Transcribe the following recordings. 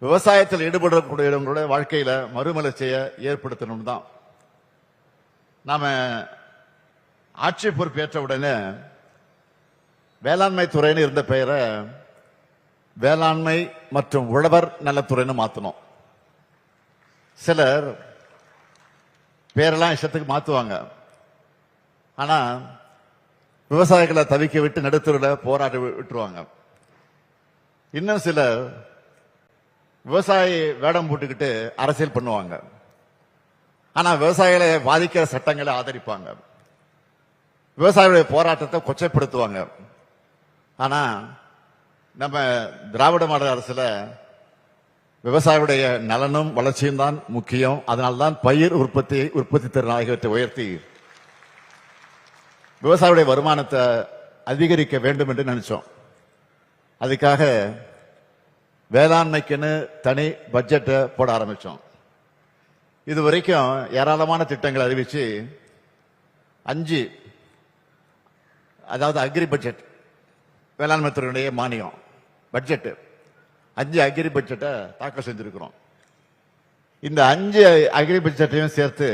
விவசாயத்தில் ஈடுபடக்கூடியவங்களுடைய வாழ்க்கையில மறுமலர்ச்சியை ஏற்படுத்தணும் தான். நாம ஆட்சி பொறுப்பேற்ற உடனே வேளாண்மை துறைன்னு இருந்த பெயரை வேளாண்மை மற்றும் உழவர் நலத்துறைன்னு மாத்தணும். சிலர் பேரெல்லாம் இஷ்டத்துக்கு மாத்துவாங்க. ஆனா விவசாயிகளை தவிக்க விட்டு நடுத்தூரில் போராடி விட்டுருவாங்க. இன்னும் சிலர் விவசாயி வேடம் போட்டுக்கிட்டு அரசியல் பண்ணுவாங்க. ஆனா விவசாயிகளை பாதிக்கிற சட்டங்களை ஆதரிப்பாங்க. விவசாயிகளுடைய போராட்டத்தை கொச்சைப்படுத்துவாங்க. ஆனா நம்ம திராவிட மாடல் அரசுல விவசாயிகளுடைய நலனும் வளர்ச்சியும் தான் முக்கியம். அதனால்தான் பயிர் உற்பத்தி திறன் ஆகியவற்றை உயர்த்தி விவசாயிகளுடைய வருமானத்தை அதிகரிக்க வேண்டும் என்று நினைச்சோம். அதுக்காக வேளாண்மைக்குன்னு தனி பட்ஜெட்டை போட ஆரம்பிச்சோம். இது வரைக்கும் ஏராளமான திட்டங்கள் அறிவிச்சு 5, அதாவது அக்ரி பட்ஜெட், வேளாண்மை துறையுடைய மானியம் பட்ஜெட் 5 அக்ரி பட்ஜெட்டை தாக்கல் செஞ்சிருக்கிறோம். இந்த 5 அக்ரி பட்ஜெட்டையும் சேர்த்து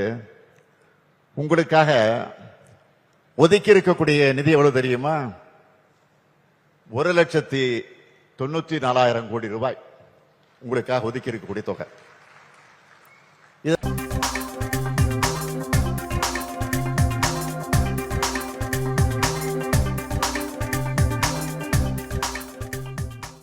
உங்களுக்காக ஒதுக்கி இருக்கக்கூடிய நிதி எவ்வளவு தெரியுமா? 1,94,000 கோடி ரூபாய் உங்களுக்காக ஒதுக்கி இருக்கக்கூடிய தொகை.